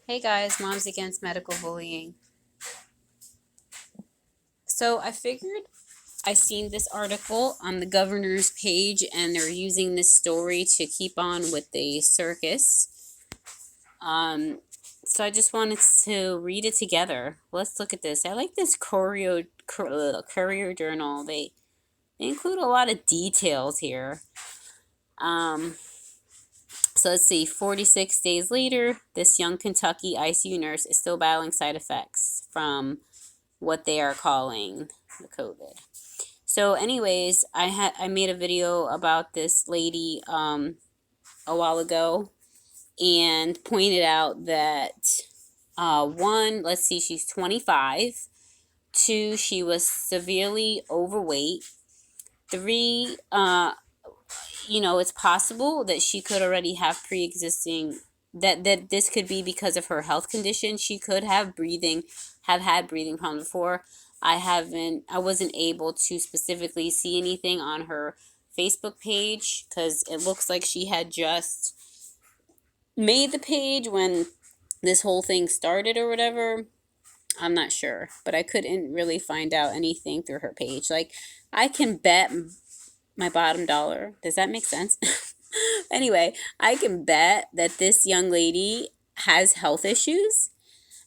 Hey guys, Moms Against Medical Bullying. So I figured I seen this article on the governor's page and they're using this story to keep on with the circus. Um, so I just wanted to read it together. Let's look at this. I like this Courier Journal. They include a lot of details here. So let's see, 46 days later, this young Kentucky ICU nurse is still battling side effects from what they are calling the COVID. So anyways, I made a video about this lady a while ago and pointed out that one, let's see, she's 25. Two, she was severely overweight. Three, it's possible that she could already have pre-existing, that this could be because of her health condition. She could have had breathing problems before. I wasn't able to specifically see anything on her Facebook page because it looks like she had just made the page when this whole thing started or whatever. I'm not sure, but I couldn't really find out anything through her page. Like, I can bet my bottom dollar. Does that make sense? Anyway, I can bet that this young lady has health issues.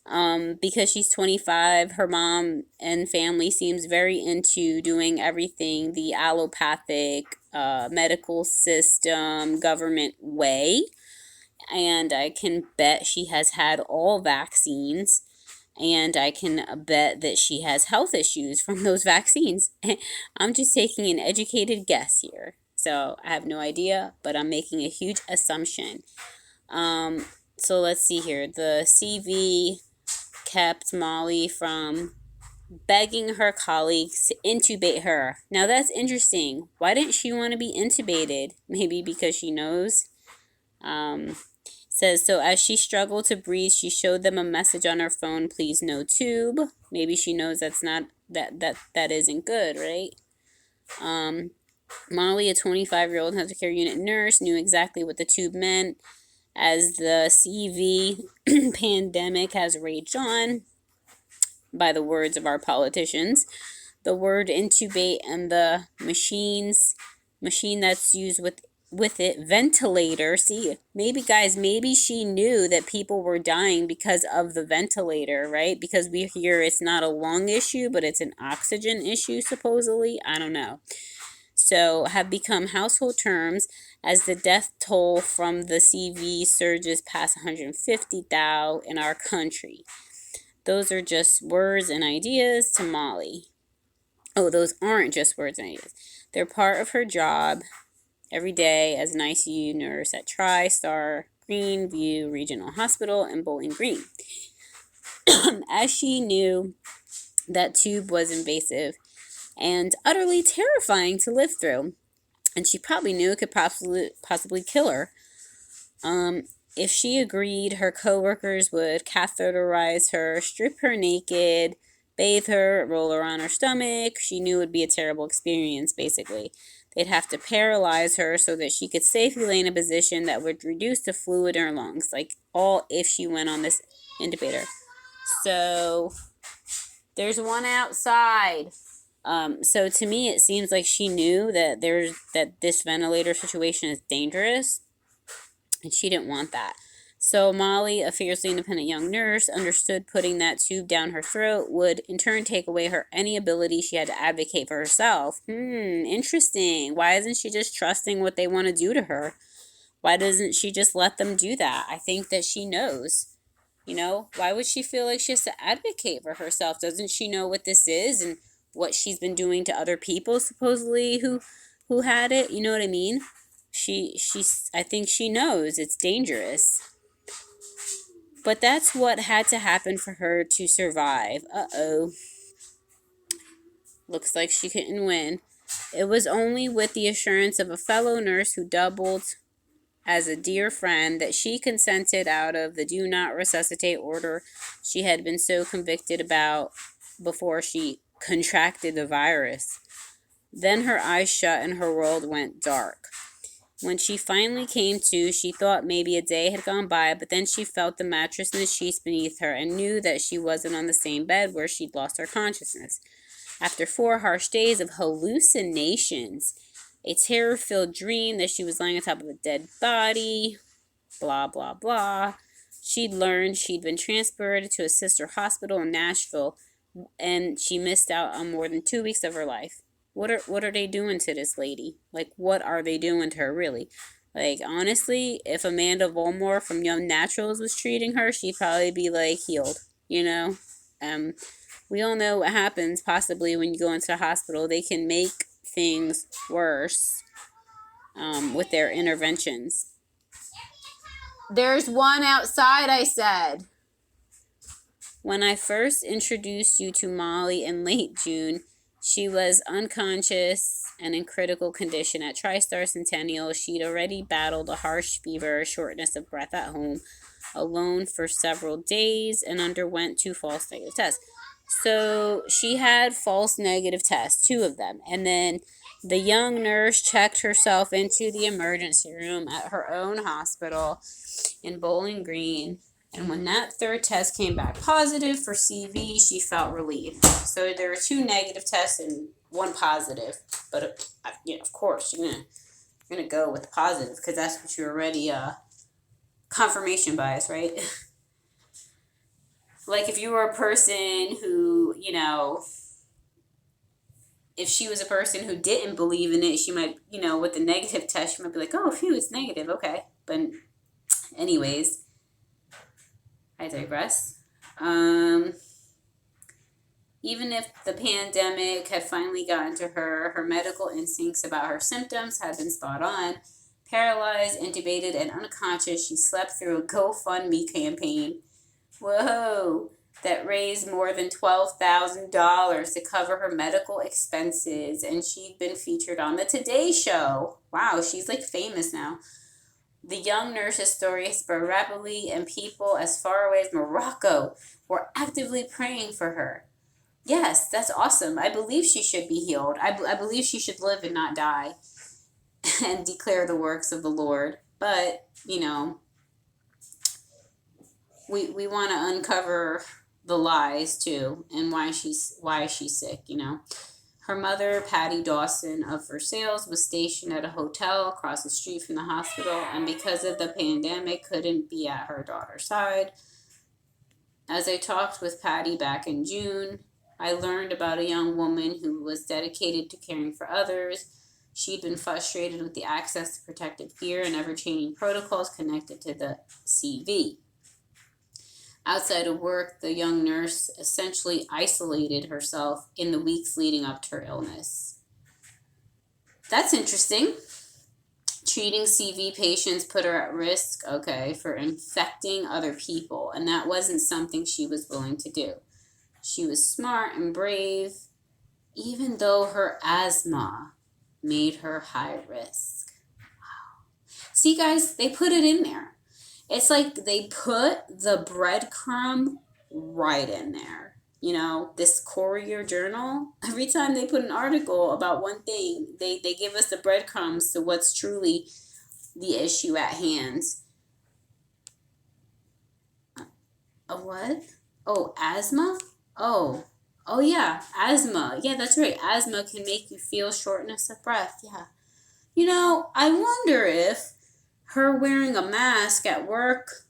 Because she's 25, her mom and family seems very into doing everything the allopathic medical system government way. And I can bet she has had all vaccines. And I can bet that she has health issues from those vaccines. I'm just taking an educated guess here. So I have no idea, but I'm making a huge assumption. So let's see here. The CV kept Molly from begging her colleagues to intubate her. Now that's interesting. Why didn't she want to be intubated? Maybe because she knows. Says, so as she struggled to breathe, she showed them a message on her phone, please no tube. Maybe she knows that's not, that isn't good, right? Molly, a 25-year-old intensive care unit nurse, knew exactly what the tube meant. As the CV pandemic has raged on, by the words of our politicians, the word intubate and the machine that's used with it, ventilator. See, maybe guys, maybe she knew that people were dying because of the ventilator, right? Because we hear it's not a lung issue, but it's an oxygen issue, supposedly. I don't know. So have become household terms as the death toll from the CV surges past 150,000 in our country. Those are just words and ideas to Molly. Oh, those aren't just words and ideas. They're part of her job every day as an ICU nurse at TriStar Greenview Regional Hospital in Bowling Green. As she knew that tube was invasive and utterly terrifying to live through, and she probably knew it could possibly kill her. If she agreed, her coworkers would catheterize her, strip her naked, bathe her, roll her on her stomach. She knew it would be a terrible experience, basically. They'd have to paralyze her so that she could safely lay in a position that would reduce the fluid in her lungs, like all if she went on this intubator. So there's one outside. So to me, it seems like she knew that this ventilator situation is dangerous, and she didn't want that. So Molly, a fiercely independent young nurse, understood putting that tube down her throat would in turn take away her any ability she had to advocate for herself. Interesting. Why isn't she just trusting what they want to do to her? Why doesn't she just let them do that? I think that she knows. Why would she feel like she has to advocate for herself? Doesn't she know what this is and what she's been doing to other people supposedly who had it? You know what I mean? I think she knows it's dangerous. But that's what had to happen for her to survive. Looks like she couldn't win. It was only with the assurance of a fellow nurse who doubled as a dear friend that she consented out of the do not resuscitate order she had been so convicted about before she contracted the virus. Then her eyes shut and her world went dark. When she finally came to, she thought maybe a day had gone by, but then she felt the mattress and the sheets beneath her and knew that she wasn't on the same bed where she'd lost her consciousness. After 4 harsh days of hallucinations, a terror-filled dream that she was lying on top of a dead body, blah, blah, blah, she'd learned she'd been transferred to a sister hospital in Nashville, and she missed out on more than 2 weeks of her life. What are they doing to this lady? Like, what are they doing to her, really? Like, honestly, if Amanda Volmore from Young Naturals was treating her, she'd probably be, like, healed, you know? We all know what happens, possibly, when you go into the hospital. They can make things worse with their interventions. There's one outside, I said. When I first introduced you to Molly in late June, she was unconscious and in critical condition. At TriStar Centennial, she'd already battled a harsh fever, shortness of breath at home, alone for several days, and underwent 2 false negative tests. So she had false negative tests, 2 of them. And then the young nurse checked herself into the emergency room at her own hospital in Bowling Green. And when that 3rd test came back positive for CV, she felt relieved. So there were 2 negative tests and 1 positive. But of course, you're gonna go with the positive because that's what you're already confirmation bias, right? Like if you were a person who, if she was a person who didn't believe in it, she might, with the negative test, she might be like, oh, phew, it's negative, okay. But anyways, I digress. Even if the pandemic had finally gotten to her, her medical instincts about her symptoms had been spot on. Paralyzed, intubated, and unconscious, she slept through a GoFundMe campaign. Whoa! That raised more than $12,000 to cover her medical expenses, and she'd been featured on the Today Show. Wow, she's like famous now. The young nurse's story spread rapidly, and people as far away as Morocco were actively praying for her. Yes, that's awesome. I believe she should be healed. I believe she should live and not die and declare the works of the Lord. But, we want to uncover the lies, too, and why she's sick, Her mother, Patty Dawson of Versailles, was stationed at a hotel across the street from the hospital, and because of the pandemic, couldn't be at her daughter's side. As I talked with Patty back in June, I learned about a young woman who was dedicated to caring for others. She'd been frustrated with the access to protective gear and ever-changing protocols connected to the CV. Outside of work, the young nurse essentially isolated herself in the weeks leading up to her illness. That's interesting. Treating CV patients put her at risk, for infecting other people, and that wasn't something she was willing to do. She was smart and brave, even though her asthma made her high risk. Wow. See, guys, they put it in there. It's like they put the breadcrumb right in there. This Courier Journal, every time they put an article about one thing, they give us the breadcrumbs to what's truly the issue at hand. A what? Oh, asthma? Oh yeah, asthma. Yeah, that's right. Asthma can make you feel shortness of breath. Yeah. I wonder if her wearing a mask at work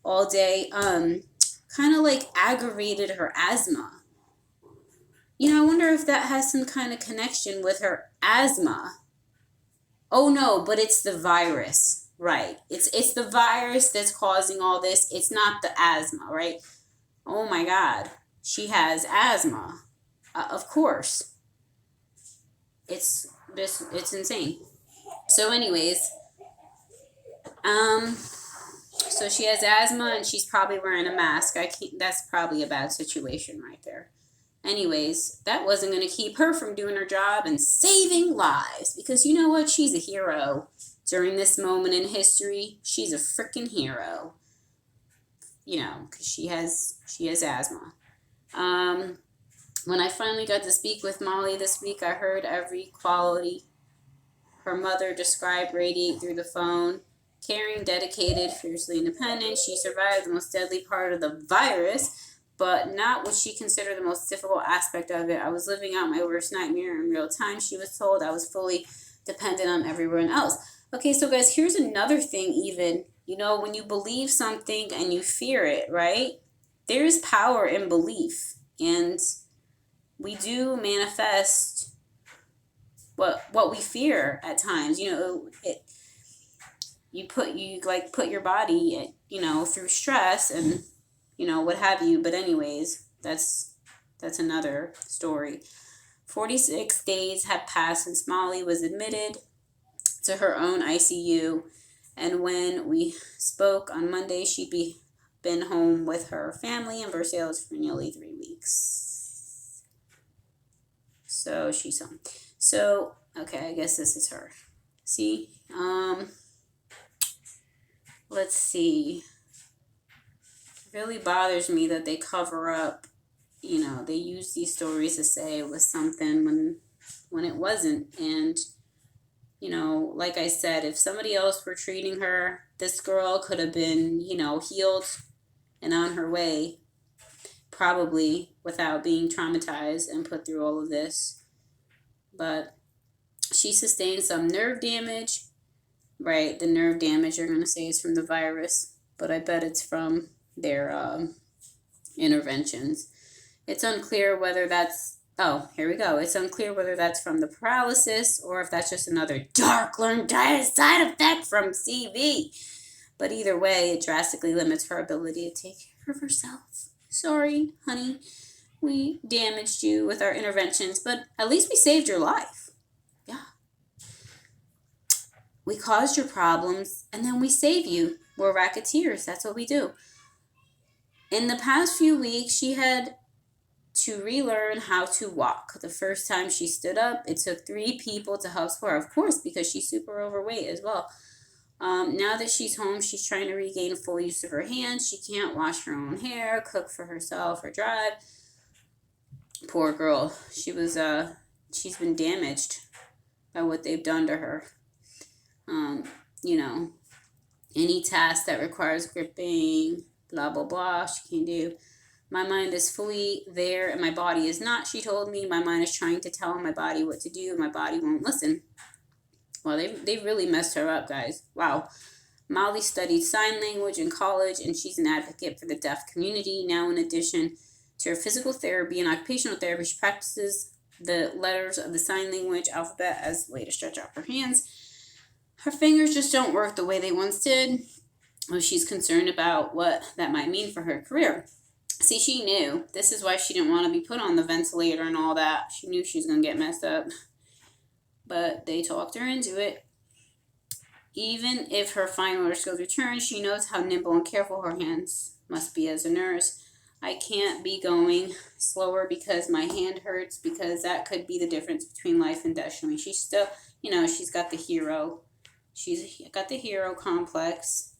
all day kind of like aggravated her asthma. I wonder if that has some kind of connection with her asthma. Oh no, but it's the virus, right? It's the virus that's causing all this. It's not the asthma, right? Oh my God, she has asthma. Of course. It's insane. So anyways, so she has asthma and she's probably wearing a mask. That's probably a bad situation right there. Anyways, that wasn't going to keep her from doing her job and saving lives, because you know what? She's a hero. During this moment in history, she's a freaking hero. Because she has asthma. When I finally got to speak with Molly this week, I heard every quality Her mother described radiate through the phone. Caring, dedicated, fiercely independent. She survived the most deadly part of the virus, but not what she considered the most difficult aspect of it. I was living out my worst nightmare in real time, she was told. I was fully dependent on everyone else. Okay, so guys, here's another thing even. You know, when you believe something and you fear it, right? There is power in belief. And we do manifest what we fear at times. You know, you put your body, you know, through stress and, you know, what have you. But anyways, that's another story. 46 days had passed since Molly was admitted to her own ICU, and when we spoke on Monday, she'd been home with her family in Versailles for nearly 3 weeks. So she's home. So okay, I guess this is her. See, let's see. It really bothers me that they cover up. You know, they use these stories to say it was something when it wasn't. And you know, like I said, if somebody else were treating her, this girl could have been, you know, healed and on her way, probably without being traumatized and put through all of this. But she sustained some nerve damage, right? The nerve damage you're going to say is from the virus, but I bet it's from their interventions. It's unclear whether that's, oh, here we go. It's unclear whether that's from the paralysis or if that's just another dark learned side effect from CV. But either way, it drastically limits her ability to take care of herself. Sorry, honey. We damaged you with our interventions, but at least we saved your life. Yeah. We caused your problems, and then we save you. We're racketeers. That's what we do. In the past few weeks, she had to relearn how to walk. The first time she stood up, it took 3 people to help support her, of course, because she's super overweight as well. Now that she's home, she's trying to regain full use of her hands. She can't wash her own hair, cook for herself, or drive. Poor girl. She's been damaged by what they've done to her. You know, any task that requires gripping, blah, blah, blah, she can do. My mind is fully there and my body is not, she told me. My mind is trying to tell my body what to do. My body won't listen. Well, they really messed her up, guys. Wow. Molly studied sign language in college, and she's an advocate for the deaf community. Now, in addition to her physical therapy and occupational therapy, she practices the letters of the sign language alphabet as a way to stretch out her hands. Her fingers just don't work the way they once did. Well, she's concerned about what that might mean for her career. See, she knew. This is why she didn't want to be put on the ventilator and all that. She knew she was going to get messed up. But they talked her into it. Even if her fine motor skills return, she knows how nimble and careful her hands must be as a nurse. I can't be going slower because my hand hurts, because that could be the difference between life and death. I mean, she's still, you know, she's got the hero. She's got the hero complex.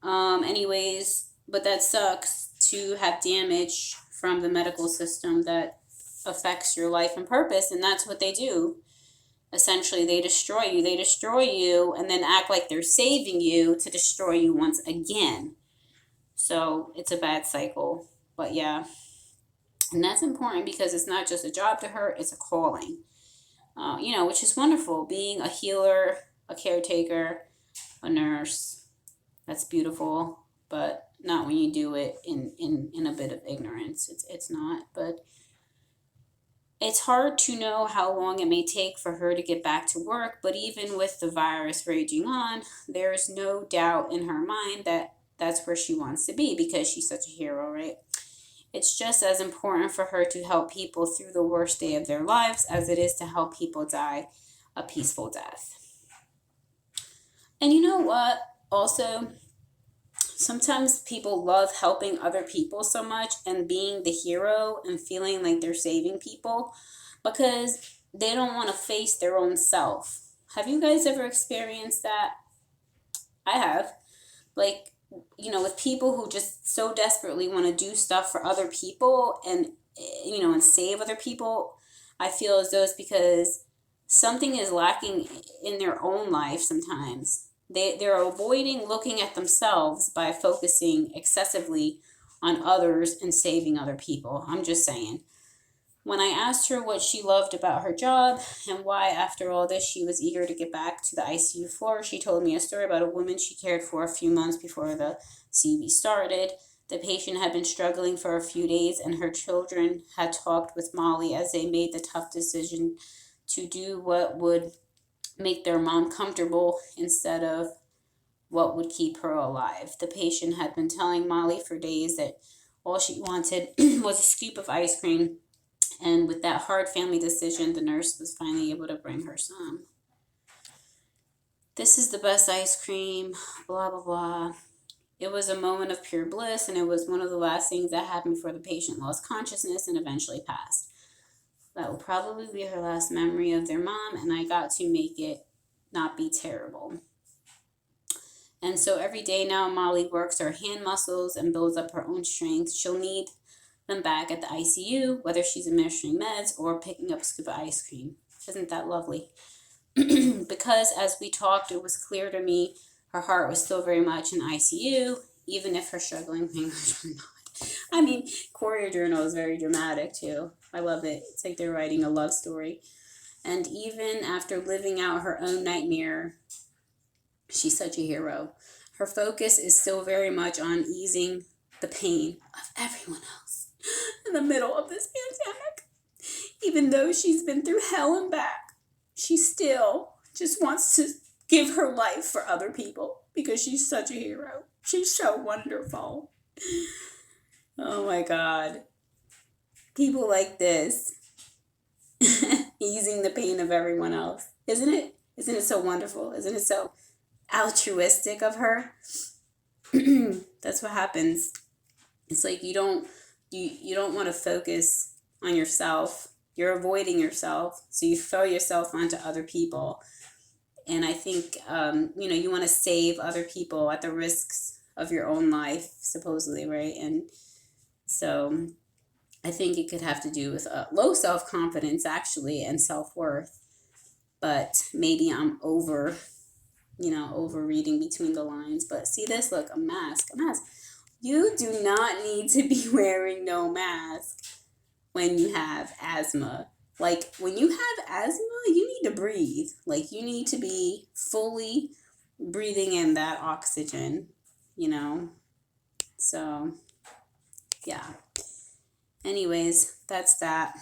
Anyways, but that sucks to have damage from the medical system that affects your life and purpose, and that's what they do. Essentially, they destroy you, and then act like they're saving you to destroy you once again. So it's a bad cycle. But yeah, and that's important because it's not just a job to her, it's a calling. You know, which is wonderful. Being a healer, a caretaker, a nurse, that's beautiful, but not when you do it in a bit of ignorance. It's not, but it's hard to know how long it may take for her to get back to work, but even with the virus raging on, there's no doubt in her mind that that's where she wants to be because she's such a hero, right? It's just as important for her to help people through the worst day of their lives as it is to help people die a peaceful death. And you know what? Also, sometimes people love helping other people so much and being the hero and feeling like they're saving people because they don't want to face their own self. Have you guys ever experienced that? I have. Like, you know, with people who just so desperately want to do stuff for other people and, you know, and save other people, I feel as though it's because something is lacking in their own life sometimes. They're avoiding looking at themselves by focusing excessively on others and saving other people. I'm just saying. When I asked her what she loved about her job and why, after all this, she was eager to get back to the ICU floor, she told me a story about a woman she cared for a few months before the CV started. The patient had been struggling for a few days, and her children had talked with Molly as they made the tough decision to do what would make their mom comfortable instead of what would keep her alive. The patient had been telling Molly for days that all she wanted was a scoop of ice cream, and with that hard family decision, the nurse was finally able to bring her some. This is the best ice cream, blah, blah, blah. It was a moment of pure bliss, and it was one of the last things that happened before the patient lost consciousness and eventually passed. That will probably be her last memory of their mom, and I got to make it not be terrible. And so every day now, Molly works her hand muscles and builds up her own strength. She'll need them back at the ICU, whether she's administering meds or picking up a scoop of ice cream. Isn't that lovely? Because as we talked, it was clear to me her heart was still very much in ICU, even if her struggling fingers were not. I mean, Courier Journal is very dramatic too. I love it. It's like they're writing a love story. And even after living out her own nightmare, she's such a hero. Her focus is still very much on easing the pain of everyone else in the middle of this pandemic. Even though she's been through hell and back, she still just wants to give her life for other people because she's such a hero. She's so wonderful. Oh my God. People like this, easing the pain of everyone else. Isn't it? Isn't it so wonderful? Isn't it so altruistic of her? That's what happens. It's like you don't want to focus on yourself. You're avoiding yourself, so you throw yourself onto other people. And I think you want to save other people at the risks of your own life, supposedly, right? And so I think it could have to do with low self-confidence, actually, and self-worth. But maybe I'm over reading between the lines. But see this, look, a mask. You do not need to be wearing no mask when you have asthma. Like, when you have asthma, you need to breathe. Like, you need to be fully breathing in that oxygen, So, yeah. Anyways, that's that.